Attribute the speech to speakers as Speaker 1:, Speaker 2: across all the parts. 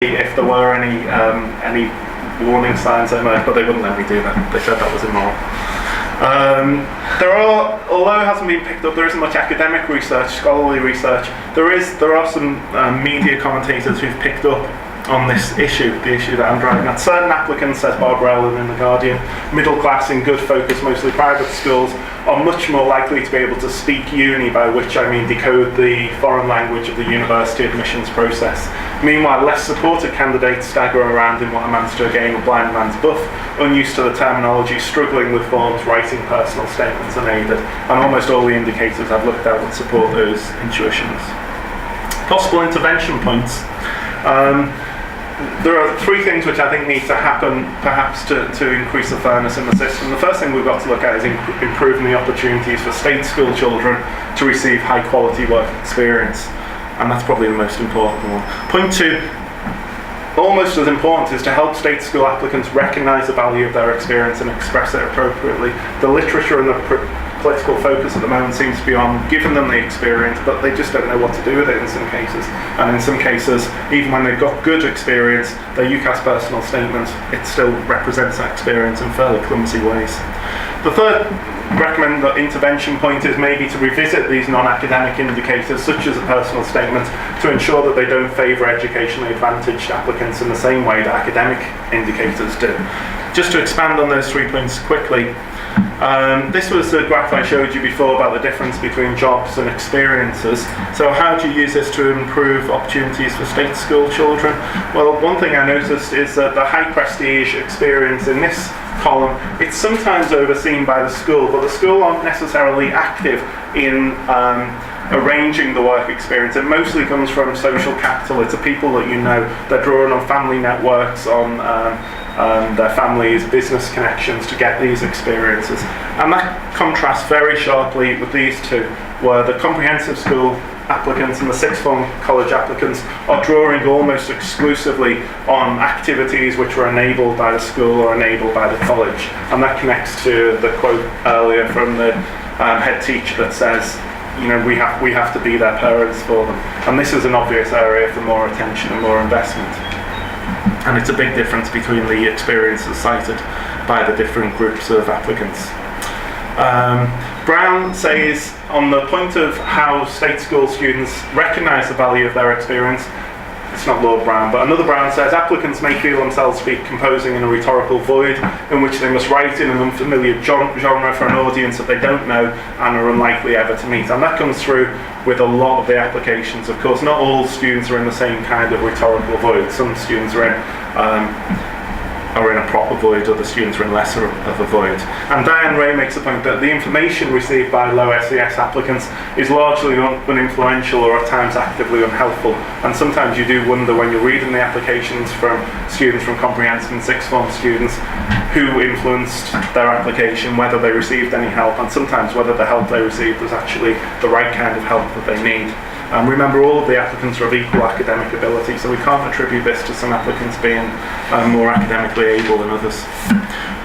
Speaker 1: if there were any warning signs emerged, but they wouldn't let me do that. They said that was immoral. Although it hasn't been picked up, there isn't much academic research, scholarly research. There are some media commentators who've picked up on this issue, the issue that I'm driving at. Certain applicants, says Barbara Ellen in The Guardian, middle class in good focus, mostly private schools, are much more likely to be able to speak uni, by which I mean decode the foreign language of the university admissions process. Meanwhile, less supported candidates stagger around in what amounts to a game of blind man's buff, unused to the terminology, struggling with forms, writing personal statements unaided, and almost all the indicators I've looked at would support those intuitions. Possible intervention points. There are three things which I think need to happen, perhaps, to increase the fairness in the system. The first thing we've got to look at is improving the opportunities for state school children to receive high quality work experience, and that's probably the most important one. Point two, almost as important, is to help state school applicants recognise the value of their experience and express it appropriately. The literature and the political focus at the moment seems to be on giving them the experience, but they just don't know what to do with it in some cases. And in some cases, even when they've got good experience, their UCAS Personal Statement, it still represents that experience in fairly clumsy ways. The third recommend that intervention point is maybe to revisit these non-academic indicators, such as a personal statement, to ensure that they don't favour educationally advantaged applicants in the same way that academic indicators do. Just to expand on those 3 points quickly, this was the graph I showed you before about the difference between jobs and experiences. So how do you use this to improve opportunities for state school children? Well, one thing I noticed is that the high prestige experience in this column, it's sometimes overseen by the school, but the school aren't necessarily active in arranging the work experience. It mostly comes from social capital. It's the people that you know. They're drawing on family networks, on their families' business connections to get these experiences. And that contrasts very sharply with these two, where the comprehensive school applicants and the sixth form college applicants are drawing almost exclusively on activities which were enabled by the school or enabled by the college. And that connects to the quote earlier from the head teacher that says, you know, we have to be their parents for them. And this is an obvious area for more attention and more investment. And it's a big difference between the experiences cited by the different groups of applicants. Brown says, on the point of how state school students recognise the value of their experience, it's not Lord Brown, but another Brown says, applicants may feel themselves to be composing in a rhetorical void in which they must write in an unfamiliar genre for an audience that they don't know and are unlikely ever to meet. And that comes through with a lot of the applications. Of course, not all students are in the same kind of rhetorical void. Some students are in a proper void, other students are in lesser of a void. And Diane Ray makes the point that the information received by low SES applicants is largely uninfluential or at times actively unhelpful. And sometimes you do wonder when you're reading the applications from students from comprehensive and sixth form students who influenced their application, whether they received any help, and sometimes whether the help they received was actually the right kind of help that they need. Remember, all of the applicants are of equal academic ability, so we can't attribute this to some applicants being more academically able than others.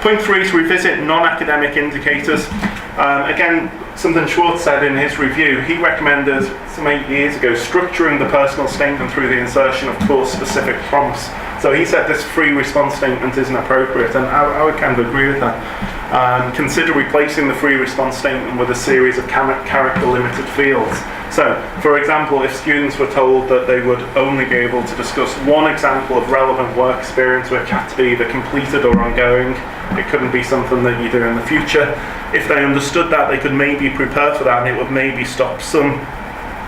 Speaker 1: Point 3 is revisit non-academic indicators. Again, something Schwartz said in his review. He recommended some 8 years ago structuring the personal statement through the insertion of course-specific prompts. So he said this free response statement isn't appropriate, and I would kind of agree with that. Consider replacing the free response statement with a series of character-limited fields. So, for example, if students were told that they would only be able to discuss one example of relevant work experience which had to be either completed or ongoing, it couldn't be something that you do in the future. If they understood that, they could maybe prepare for that, and it would maybe stop some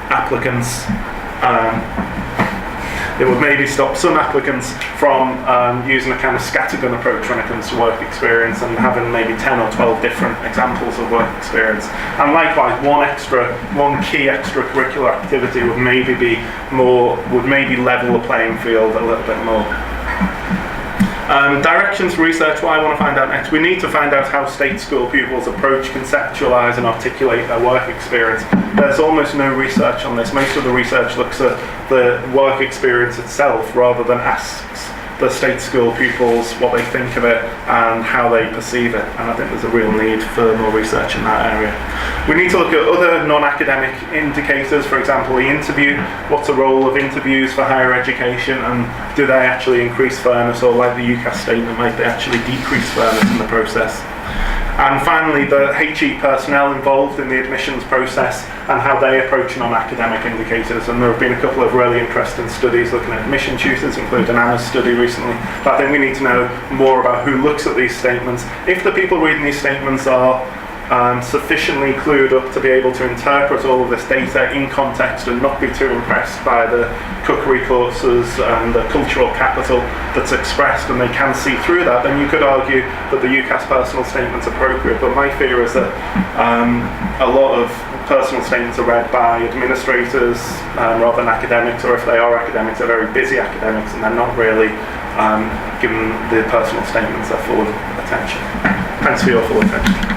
Speaker 1: applicants from using a kind of scattergun approach when it comes to work experience and having maybe 10 or 12 different examples of work experience. And likewise, one key extracurricular activity would maybe level the playing field a little bit more. Directions for research, what I want to find out next. We need to find out how state school pupils approach, conceptualise and articulate their work experience. There's almost no research on this. Most of the research looks at the work experience itself rather than asks the state school pupils, what they think of it and how they perceive it, and I think there's a real need for more research in that area. We need to look at other non-academic indicators, for example the interview. What's the role of interviews for higher education, and do they actually increase fairness, or like the UCAS statement, might they actually decrease fairness in the process? And finally, the HE personnel involved in the admissions process and how they approach non-academic indicators. And there have been a couple of really interesting studies looking at admission tutors, including Anna's study recently. But I think we need to know more about who looks at these statements. If the people reading these statements are sufficiently clued up to be able to interpret all of this data in context and not be too impressed by the cookery courses and the cultural capital that's expressed, and they can see through that, then you could argue that the UCAS personal statement's appropriate. But my fear is that a lot of personal statements are read by administrators rather than academics, or if they are academics, they're very busy academics and they're not really giving the personal statements their full attention. Thanks for your full attention.